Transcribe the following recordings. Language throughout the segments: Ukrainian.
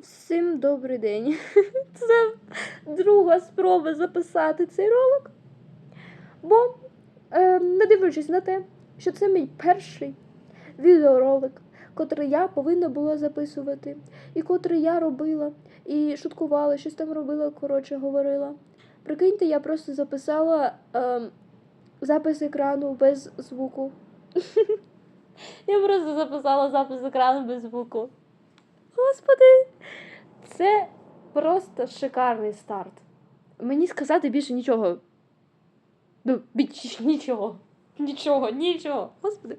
Всім добрий день. Це друга спроба записати цей ролик. Бо, не дивлячись на те, що це мій перший відеоролик, котрий я повинна була записувати, і котрий я робила, і шуткувала, щось там робила, коротше, говорила. Прикиньте, я просто записала запис екрану без звуку. Я просто записала запис екрану без звуку. Господи, це просто шикарний старт. Мені сказати більше нічого. Ну, більше нічого. Нічого. Господи.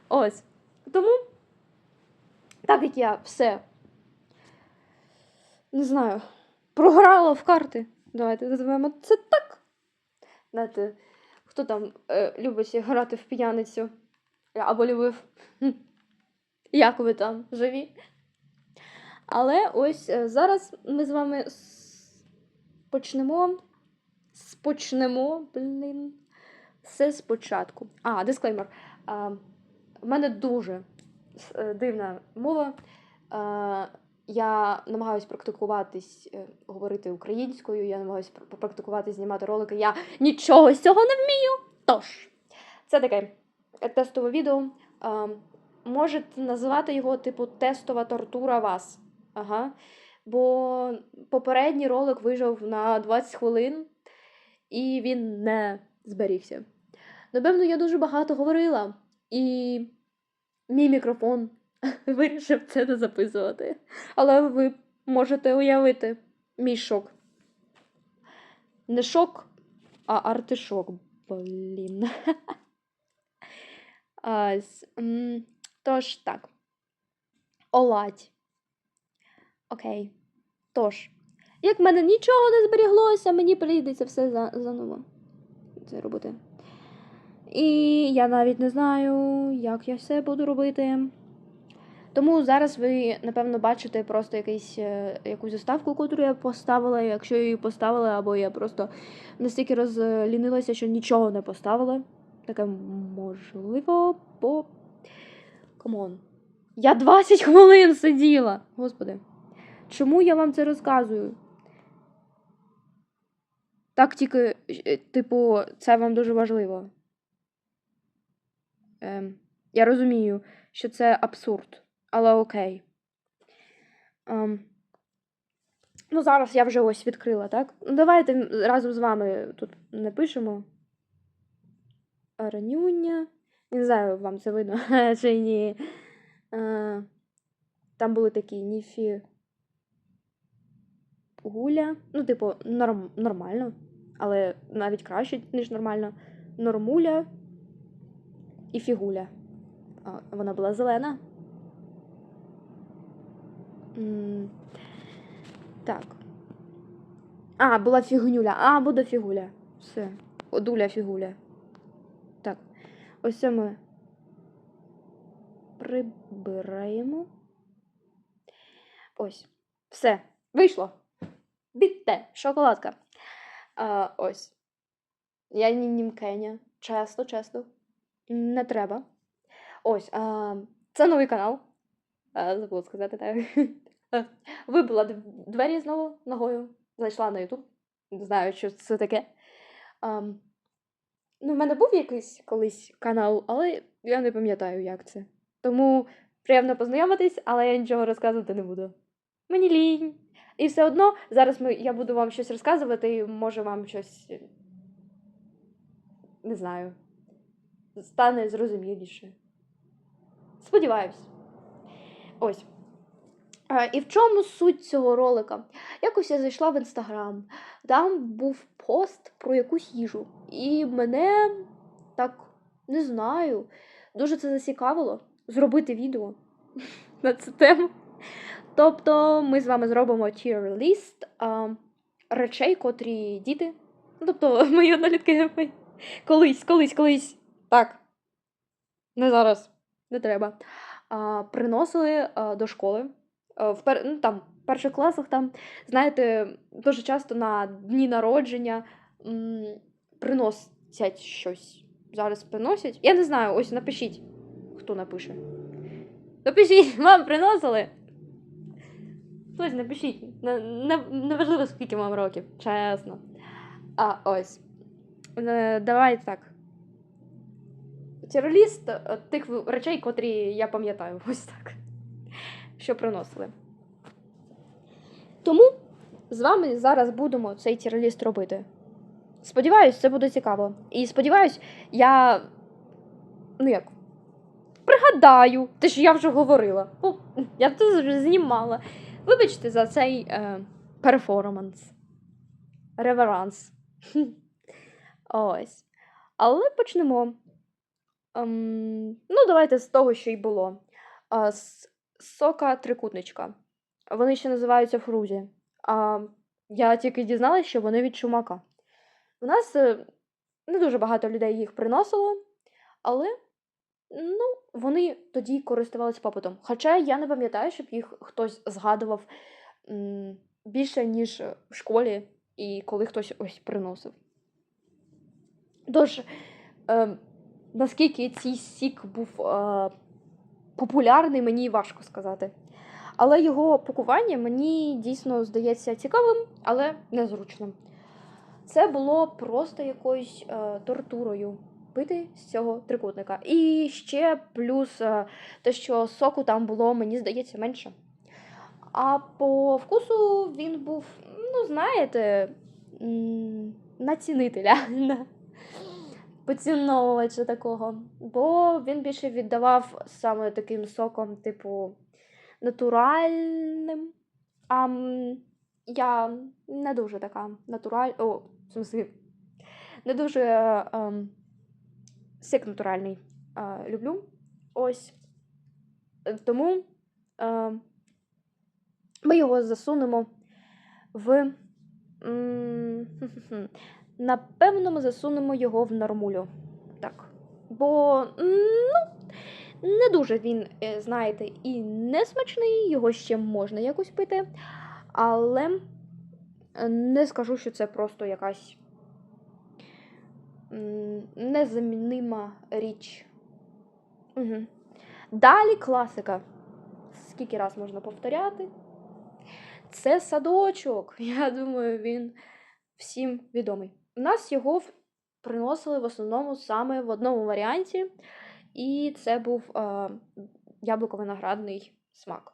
Ось. Тому, так як я все, не знаю, програла в карти. Давайте називаємо це так. Знаєте, хто там любить грати в п'яницю? Або любив. Як ви там живі? Але ось зараз ми з вами почнемо, все спочатку. Дисклеймер. В мене дуже дивна мова. Я намагаюсь практикуватись говорити українською, я намагаюсь практикуватись знімати ролики. Я нічого з цього не вмію. Тож, це таке тестове відео. Можете називати його, типу, тестова тортура вас. Ага. Бо попередній ролик вийшов на 20 хвилин, і він не зберігся. Напевно, я дуже багато говорила, і мій мікрофон вирішив це не записувати. Але ви можете уявити мій шок. Не шок, а артишок. Блін. Тож, так. Оладь. Окей. Тож, як в мене нічого не зберіглося, мені прийдеться все заново це робити. І я навіть не знаю, як я все буду робити. Тому зараз ви, напевно, бачите просто якусь заставку, яку я поставила. Якщо я її поставила, або я просто настільки розлінилася, що нічого не поставила. Таке можливо, бо... Камон. Я 20 хвилин сиділа! Господи. Чому я вам це розказую? Так тільки, типу, це вам дуже важливо. Я розумію, що це абсурд, але окей. Ну, зараз я вже ось відкрила, так? Ну, давайте разом з вами тут напишемо. Ранюня. Не знаю, вам це видно чи ні. Там були такі гуля. Ну, типу, нормально. Але навіть краще, ніж нормально. Нормуля і фігуля. Вона була зелена. Так. Була фігнюля. Буде фігуля. Все. Одуля фігуля. Так. Ось це ми прибираємо. Ось. Все. Вийшло. Бітте. Шоколадка. Ось. Я німкеня. Чесно. Не треба. Ось. Це новий канал. Забула сказати, так. Вибила двері знову ногою. Зайшла на YouTube. Не знаю, що це таке. Ну, в мене був якийсь колись канал, але я не пам'ятаю, як це. Тому приємно познайомитись, але я нічого розказувати не буду. Мені лінь. І все одно, зараз я буду вам щось розказувати, і може вам щось, не знаю, стане зрозуміліше. Сподіваюсь. Ось. І в чому суть цього ролика? Якось я зайшла в Інстаграм, там був пост про якусь їжу. І мене, так, не знаю, дуже це зацікавило зробити відео на цю тему. Тобто ми з вами зробимо tier-list речей, котрі діти, тобто мої однолітки, колись, так, не зараз, не треба, приносили до школи. В перших класах, там, знаєте, дуже часто на дні народження приносять щось. Зараз приносять. Я не знаю, ось напишіть, хто напише. Напишіть, вам приносили? Хтось напишіть. Неважливо, скільки вам років, чесно. А ось. Давайте так. Тіроліст тих речей, котрі я пам'ятаю. Ось так. Що приносили. Тому з вами зараз будемо цей тіроліст робити. Сподіваюсь, це буде цікаво. І сподіваюсь, я. Пригадаю, те, що я вже говорила. Я це вже знімала. Вибачте за цей перформанс. Реверанс. Ось. Але почнемо. Давайте з того, що й було. Сока трикутничка. Вони ще називаються фрузі. Я тільки дізналася, що вони від Чумака. У нас не дуже багато людей їх приносило, але вони тоді користувалися попитом. Хоча я не пам'ятаю, щоб їх хтось згадував більше, ніж в школі, і коли хтось ось приносив. Тож, наскільки цей сік був популярний, мені важко сказати. Але його пакування мені дійсно здається цікавим, але незручним. Це було просто якоюсь тортурою пити з цього трикутника. І ще плюс те, що соку там було, мені здається, менше. А по вкусу він був, знаєте, на цінителя, поціновувача такого. Бо він більше віддавав саме таким соком, типу, натуральним. А я не дуже така в смысле, не дуже сік натуральний люблю. Ось. Тому ми його засунемо в... Напевно, ми засунемо його в нормулю. Так. Бо, не дуже він, знаєте, і не смачний, його ще можна якось пити. Але не скажу, що це просто якась незамінима річ. Далі класика. Скільки раз можна повторяти? Це садочок. Я думаю, він всім відомий. У нас його приносили в основному саме в одному варіанті. І це був яблуко-виноградний смак.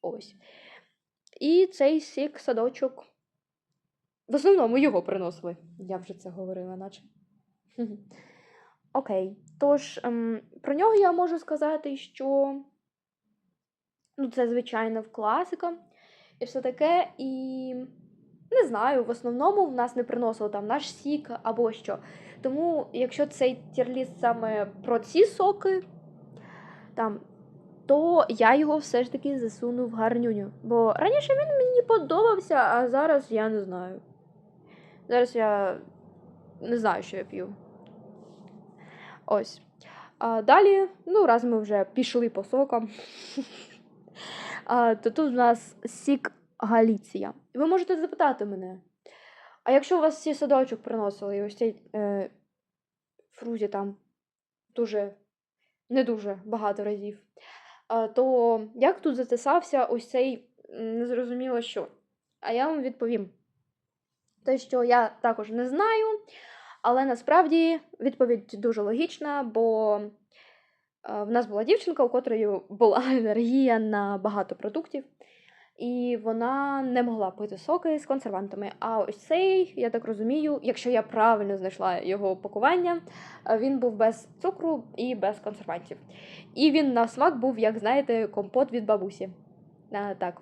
Ось. І цей сік садочок. В основному його приносили. Я вже це говорила, наче. Окей. Тож, про нього я можу сказати, що це, звичайно, класика. І все таке. І не знаю, в основному в нас не приносили там наш сік або що. Тому, якщо цей тірліст саме про ці соки, то я його все ж таки засуну в гарнюню. Бо раніше він мені подобався, а зараз я не знаю. Зараз я не знаю, що я п'ю. Ось. Далі, раз ми вже пішли по сокам, то тут у нас сік Галіція. І ви можете запитати мене, а якщо у вас всі садочок приносили, і ось цей фрузі там не дуже багато разів, то як тут затисався ось цей незрозуміло що? А я вам відповім. Те, що я також не знаю, але насправді відповідь дуже логічна, бо в нас була дівчинка, у котрої була алергія на багато продуктів, і вона не могла пити соки з консервантами. А ось цей, я так розумію, якщо я правильно знайшла його пакування, він був без цукру і без консервантів. І він на смак був, як знаєте, компот від бабусі. Так.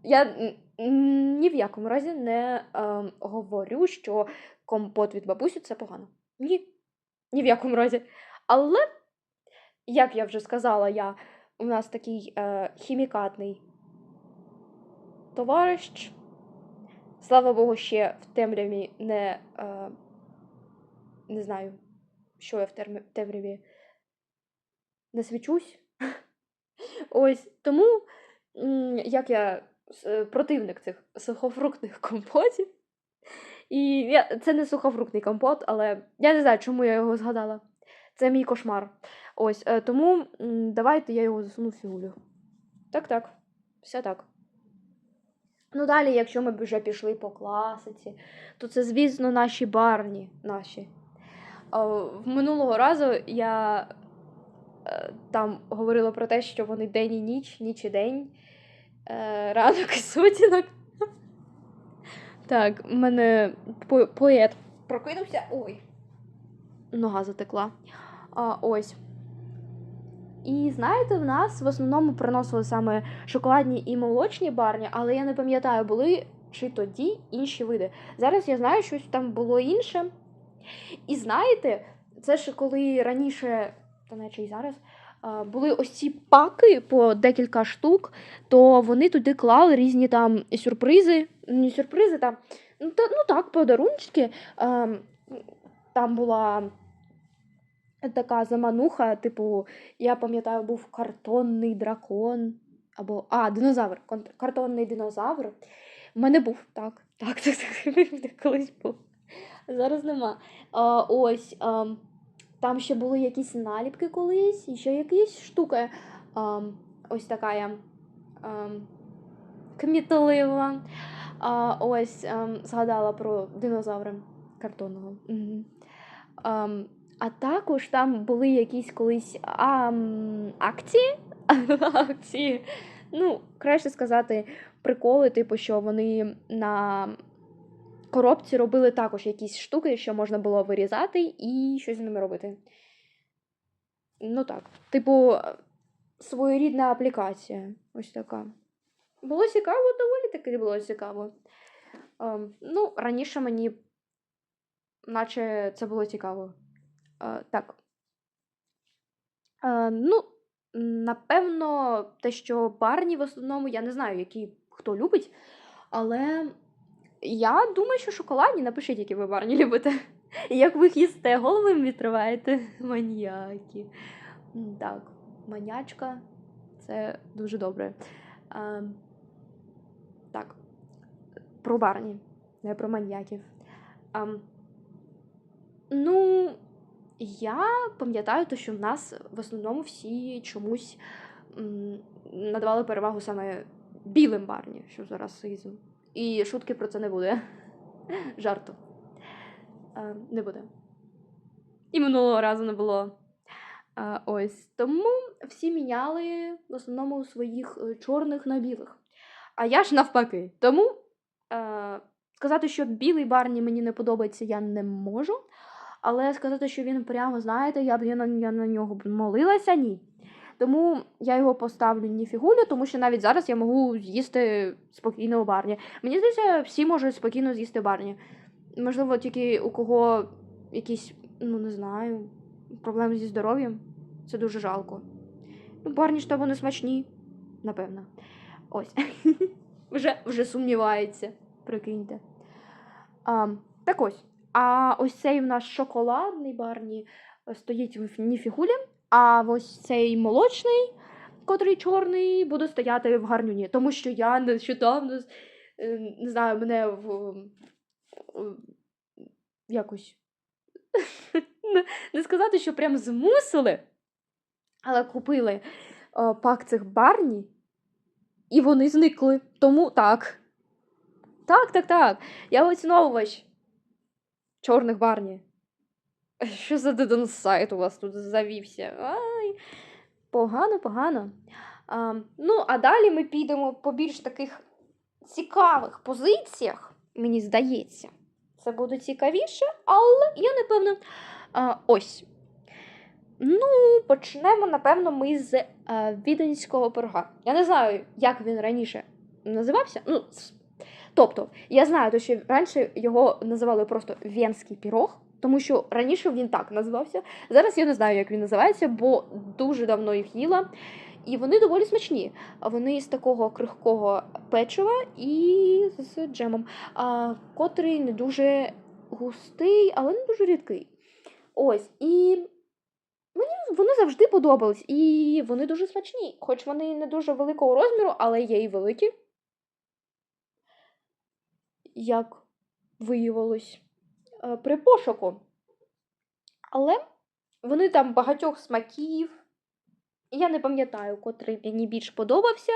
Я ні в якому разі не говорю, що компот від бабусі – це погано. Ні. Ні в якому разі. Але, як я вже сказала, у нас такий хімікатний товариш. Слава Богу, ще в темряві не знаю, що я в темряві не свічусь. Ось, тому, як я противник цих сухофруктних компотів. І це не сухофруктний компот, але я не знаю, чому я його згадала. Це мій кошмар. Ось, тому давайте я його засуну в фігулю. Так. Все так. Ну, далі, якщо ми б вже пішли по класиці, то це, звісно, наші барні. Наші. В минулого разу я там говорила про те, що вони день і ніч, ніч і день, ранок і сутінок. Так, в мене поет прокинувся. Ой, нога затекла. Ось. І знаєте, в нас в основному приносили саме шоколадні і молочні барні, але я не пам'ятаю, були чи тоді інші види. Зараз я знаю, що там було інше. І знаєте, це ж коли раніше, та наче й зараз, були ось ці паки по декілька штук, то вони туди клали різні там сюрпризи. Не сюрпризи, там, ну так, подарунки. Там була така замануха, типу, я пам'ятаю, був картонний дракон, або, динозавр, картонний динозавр. У мене був, так, колись був. Зараз нема. Ось, там ще були якісь наліпки колись, і ще якісь штуки. Ось така кмітлива. Ось, згадала про динозавра картонного. Угу. А також там були якісь колись акції. Акції. Ну, краще сказати, приколи, типу, що вони на коробці робили також якісь штуки, що можна було вирізати і щось з ними робити. Ну так. Типу, своєрідна аплікація. Ось така. Було цікаво, доволі таки було цікаво. Ну, раніше мені, наче це було цікаво. Так. Ну, напевно, те, що барні в основному, я не знаю, які хто любить, але я думаю, що шоколадні. Напишіть, які ви барні любите. І як ви їх їсте, голови відриваєте. Маніяки. Так, манячка. Це дуже добре. Так, про барні, не про маньяків. Ну, я пам'ятаю, те, що в нас в основному всі чомусь надавали перевагу саме білим барні, що за расизм. І шутки про це не буде. Жарту. Не буде. І минулого разу не було. Ось. Тому всі міняли в основному своїх чорних на білих. А я ж навпаки. Тому сказати, що білий барні мені не подобається, я не можу. Але сказати, що він прямо, знаєте, я на нього молилася, ні. Тому я його поставлю ніфігулю, тому що навіть зараз я можу з'їсти спокійно барні. Мені здається, всі можуть спокійно з'їсти барні. Можливо, тільки у кого якісь, ну не знаю, проблеми зі здоров'ям. Це дуже жалко. Ну, барні ж то вони смачні, напевно. Ось. Вже сумнівається, прикиньте. Так ось. А ось цей в нас шоколадний барні стоїть в ніфігулі, а ось цей молочний, котрий чорний, буде стояти в гарнюні. Тому що я нещодавно, не знаю, мене якось не сказати, що прям змусили, але купили пак цих барні, і вони зникли. Тому так. Так. Я оціновувач чорних барні. Що за дедонсайт у вас тут завівся? Ай, погано. Ну, а далі ми підемо по більш таких цікавих позиціях, мені здається. Це буде цікавіше, але я не певна. Ось. Ну, почнемо, напевно, ми з віденського пирога. Я не знаю, як він раніше називався. Ну, тобто, я знаю, що раніше його називали просто венський пирог, тому що раніше він так називався. Зараз я не знаю, як він називається, бо дуже давно їх їла. І вони доволі смачні. Вони з такого крихкого печива і з джемом, котрий не дуже густий, але не дуже рідкий. Ось, і мені вони завжди подобались, і вони дуже смачні. Хоч вони не дуже великого розміру, але є і великі. Як виявилось при пошуку. Але вони там багатьох смаків. Я не пам'ятаю, котрий мені більш подобався.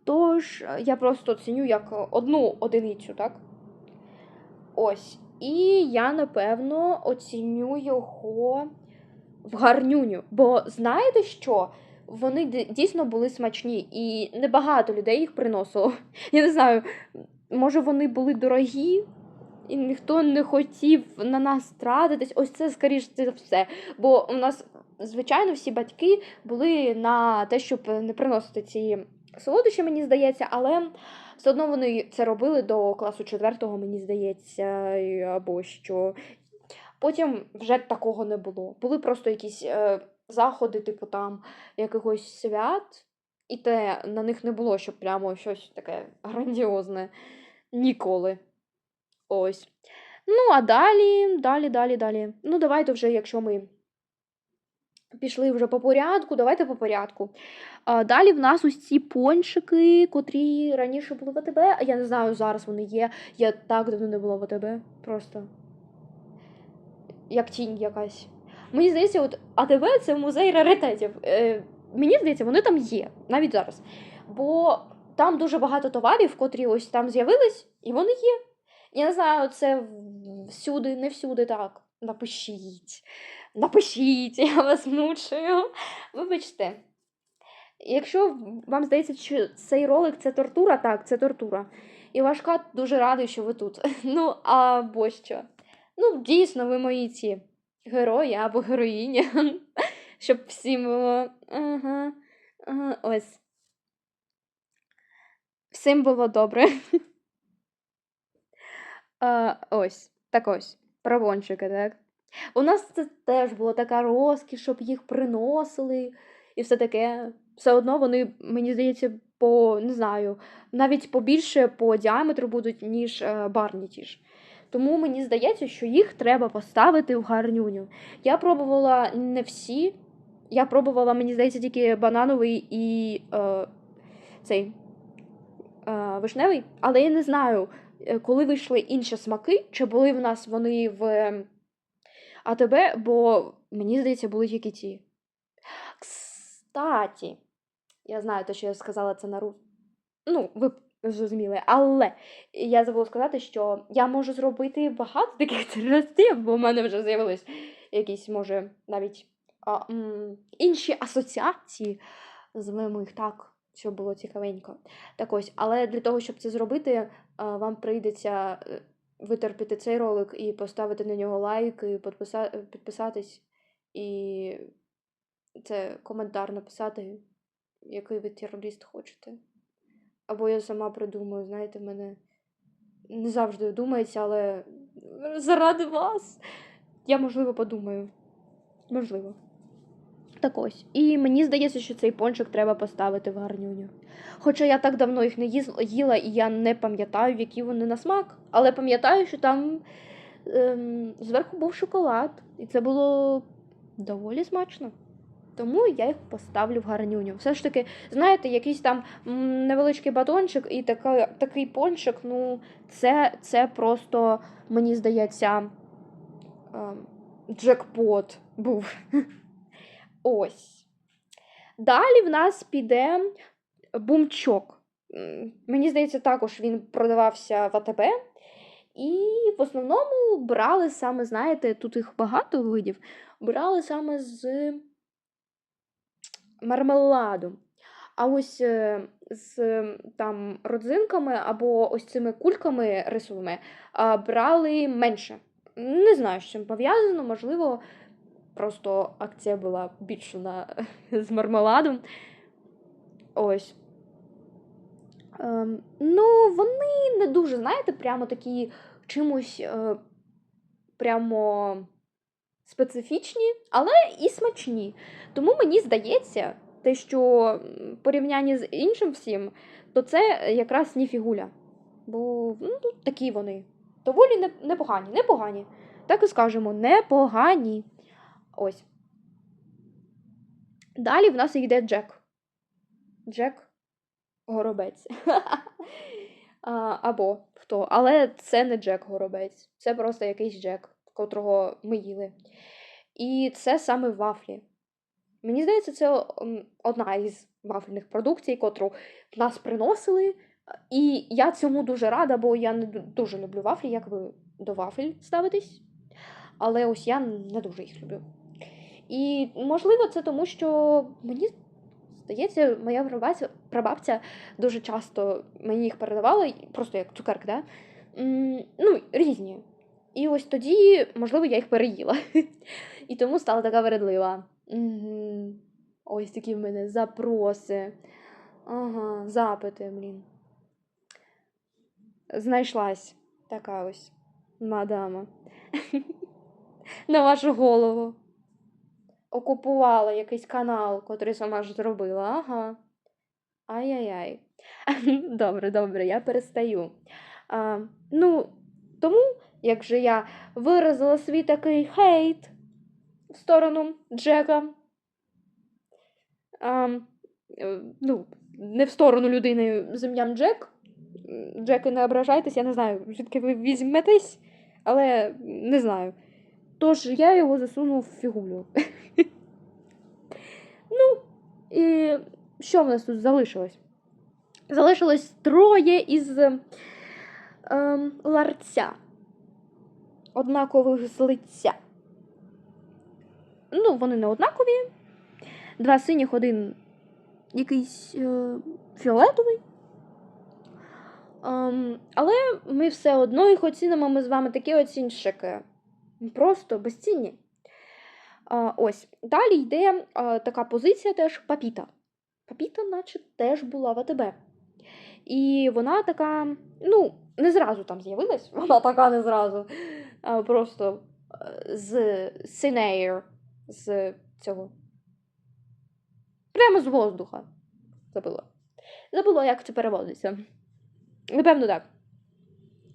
Тож, я просто ціню як одну одиницю, так? Ось. І я, напевно, оціню його в гарнюню. Бо знаєте що? Вони дійсно були смачні, і небагато людей їх приносило. Я не знаю, може вони були дорогі, і ніхто не хотів на нас тратитись. Ось це, скоріш за все. Бо у нас, звичайно, всі батьки були на те, щоб не приносити ці солодощі, мені здається, але все одно вони це робили до класу 4-го, мені здається, або що. Потім вже такого не було. Були просто якісь заходи, типу там якихось свят, і те на них не було, щоб прямо щось таке грандіозне. Ніколи. Ось. Ну, а далі. Ну, давайте вже, якщо ми пішли вже по порядку, давайте по порядку. Далі в нас ось ці пончики, котрі раніше були в АТБ, а я не знаю, зараз вони є. Я так давно не була в АТБ. Просто. Як тінь якась. Мені здається, от АТБ – це музей раритетів. Мені здається, вони там є, навіть зараз. Бо там дуже багато товарів, котрі ось там з'явились, і вони є. Я не знаю, це всюди, не всюди так. Напишіть, я вас мучаю. Вибачте. Якщо вам здається, що цей ролик – це тортура, так, це тортура. І ваш кат дуже радий, що ви тут. Ну, або що. Ну, дійсно, ви мої ці герої або героїні. Щоб всім було. Ага. Ось. Всім було добре. Ось. Так ось. Про пончики, так? У нас це теж була така розкіш, щоб їх приносили і все таке. Все одно вони, мені здається, не знаю, навіть побільше по діаметру будуть, ніж барні ті ж. Тому мені здається, що їх треба поставити в гарнюню. Я пробувала не всі. Я пробувала, мені здається, тільки банановий і цей вишневий. Але я не знаю, коли вийшли інші смаки, чи були в нас вони в АТБ, бо, мені здається, були тільки ті. Кстаті, я знаю те, що я сказала це на Ну, ви зрозуміли. Але я забула сказати, що я можу зробити багато таких рецептів, бо в мене вже з'явились якісь, може, навіть інші асоціації. Називаємо їх так, щоб було цікавенько. Так ось, але для того, щоб це зробити, вам прийдеться витерпіти цей ролик і поставити на нього лайк, і підписатись, і це коментар написати, який ви терорист хочете. Або я сама придумаю, знаєте, в мене не завжди думається, але заради вас я, можливо, подумаю. Можливо. Так ось. І мені здається, що цей пончик треба поставити в гарнюню. Хоча я так давно їх не їла, і я не пам'ятаю, які вони на смак. Але пам'ятаю, що там зверху був шоколад. І це було доволі смачно. Тому я їх поставлю в гарнюню. Все ж таки, знаєте, якийсь там невеличкий батончик і такий пончик, ну, це просто, мені здається, джекпот був. Ось. Далі в нас піде бумчок. Мені здається, також він продавався в АТБ. І в основному брали саме, знаєте, тут їх багато видів, брали саме з мармеладу. А ось з там родзинками або ось цими кульками рисовими брали менше. Не знаю, з чим пов'язано, можливо, просто акція була більше з мармеладом. Ось. Ну, вони не дуже, знаєте, прямо такі чимось прямо специфічні, але і смачні. Тому мені здається, те, що в порівнянні з іншим всім, то це якраз ніфігуля. Бо такі вони. Доволі непогані. Так і скажемо, непогані. Ось. Далі в нас йде Джек. Джек Горобець. Або хто. Але це не Джек Горобець. Це просто якийсь Джек, котрого ми їли. І це саме вафлі. Мені здається, це одна із вафельних продукцій, котру в нас приносили. І я цьому дуже рада, бо я не дуже люблю вафлі, як ви до вафель ставитесь. Але ось я не дуже їх люблю. І, можливо, це тому, що мені здається, моя прабабця дуже часто мені їх передавала, просто як цукерки, да? Ну, різні. І ось тоді, можливо, я їх переїла. І тому стала така вередлива. Ось такі в мене запроси. Ага, запити, блін. Знайшлась така ось мадама. На вашу голову. Окупувала якийсь канал, котрий сама ж зробила. Ага. Ай-яй-яй. Добре, я перестаю. Ну, тому, як же я виразила свій такий хейт в сторону Джека. Ну, не в сторону людини з ім'ям Джек. Джеки, не ображайтесь, я не знаю, звідки ви візьметесь, але не знаю. Тож я його засунув в фігулю. Ну, і що в нас тут залишилось? Залишилось 3 із ларця. Однакових з лиця. Ну, вони не однакові. 2 синіх, 1 якийсь фіолетовий. Але ми все одно їх оцінимо, ми з вами такі оцінщики. Просто безцінні. Ось. Далі йде така позиція теж Папіта. Папіта, наче, теж була в АТБ. І вона така, ну, не зразу там з'явилась, вона така не зразу. Просто з Sinair, з цього. Прямо з воздуха. Забула, як це переводиться. Напевно, так.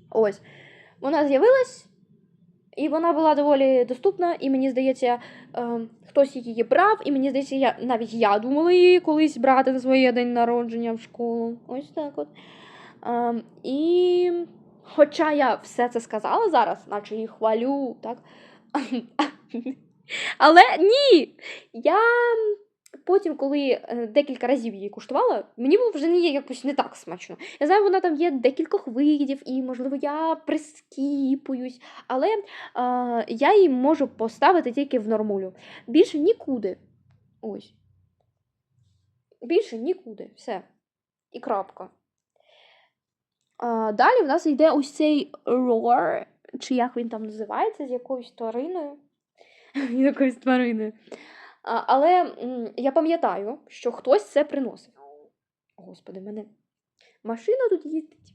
Ось. Вона з'явилась, і вона була доволі доступна, і мені здається, хтось її брав, і мені здається, навіть я думала її колись брати на своє день народження в школу. Ось так от. І хоча я все це сказала зараз, наче її хвалю, так? Але ні! Я потім, коли декілька разів її куштувала, мені було вже якось не так смачно. Я знаю, вона там є декількох видів, і, можливо, я прискіпуюсь, але я її можу поставити тільки в нормулю. Більше нікуди. Ось. Більше нікуди. Все. І крапка. Далі в нас йде ось цей Roar, чи як він там називається, з якоюсь твариною. Але я пам'ятаю, що хтось це приносив. Господи, мене машина тут їздить.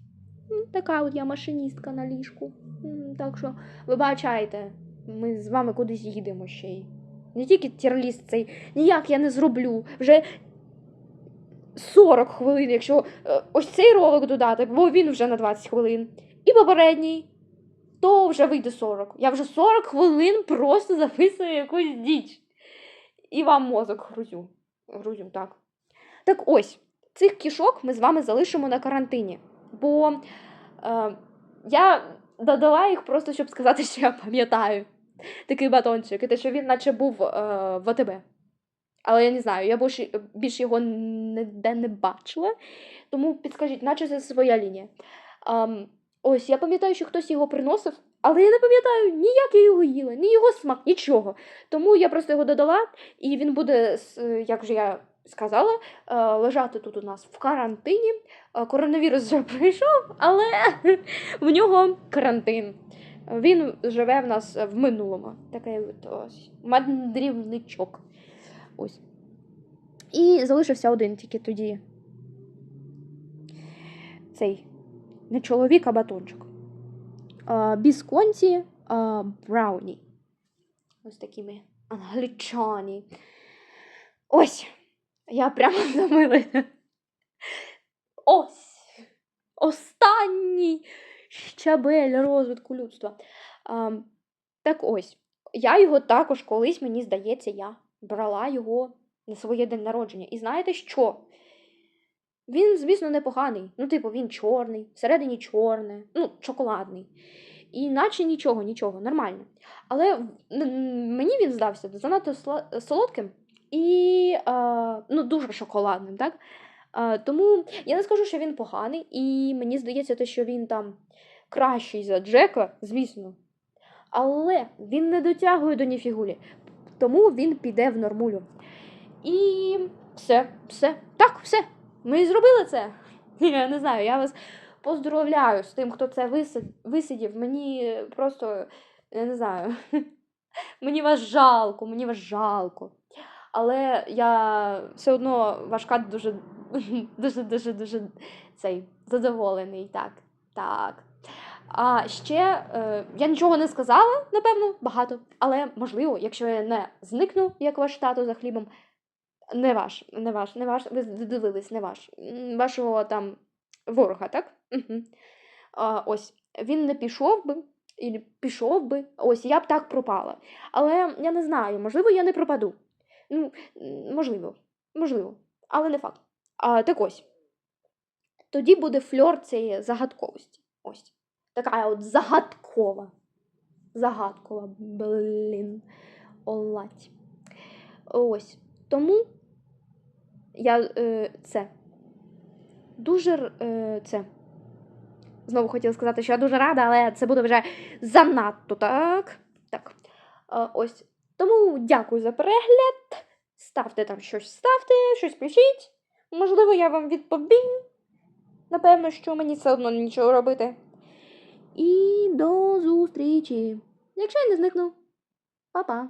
Така от я машиністка на ліжку. Так що, вибачайте, ми з вами кудись їдемо ще й. Не тільки тірліст цей, ніяк я не зроблю. Вже 40 хвилин, якщо ось цей ролик додати, бо він вже на 20 хвилин. І попередній, то вже вийде 40. Я вже 40 хвилин просто записую якусь діч. І вам мозок грузю. Так. Так ось, цих кішок ми з вами залишимо на карантині. Бо я додала їх просто, щоб сказати, що я пам'ятаю. Такий батончик. І те, що він наче був в АТБ. Але я не знаю, я більше його ніде не бачила. Тому підскажіть, наче це своя лінія. Ось, я пам'ятаю, що хтось його приносив, але я не пам'ятаю, ніяк я його їла, ні його смак, нічого. Тому я просто його додала, і він буде, як вже я сказала, лежати тут у нас в карантині. Коронавірус вже прийшов, але в нього карантин. Він живе в нас в минулому. Такий ось мандрівничок. Ось. І залишився один тільки тоді. Цей не чоловік, а батончик. Бісконті брауні. Ось такими англічані. Ось. Я прямо втомилася. Ось. Останній щабель розвитку людства. Так ось. Я його також колись, мені здається, я брала його на своє день народження. І знаєте що? Він, звісно, непоганий. Ну, типу, він чорний, всередині чорне, ну, шоколадний. І наче нічого, нормально. Але мені він здався занадто солодким і ну, дуже шоколадним, так? Тому я не скажу, що він поганий, і мені здається, те, що він там кращий за Джека, звісно. Але він не дотягує до Ніфігулі, тому він піде в нормулю. І все. Так, все. Ми зробили це. Я не знаю, я вас поздоровляю з тим, хто це висидів. Мені просто, я не знаю, мені вас жалко. Але я все одно важка дуже цей задоволений. Так. А ще я нічого не сказала, напевно, багато. Але можливо, якщо я не зникну, як ваш тато за хлібом, не ваш, ви дивились, не ваш. Вашого там ворога, так? Угу. Ось, він не пішов би, і пішов би, ось, я б так пропала. Але я не знаю, можливо, я не пропаду. Ну, можливо, але не факт. Так ось. Тоді буде фльор цієї загадковості. Ось. Така от загадкова. Блін. Олать. Ось. Тому я це. Дуже це. Знову хотіла сказати, що я дуже рада, але це буде вже занадто, так? Так. Ось. Тому дякую за перегляд. Ставте там щось, щось пишіть. Можливо, я вам відповім. Напевно, що мені все одно нічого робити. І до зустрічі. Якщо я не зникну. Па-па.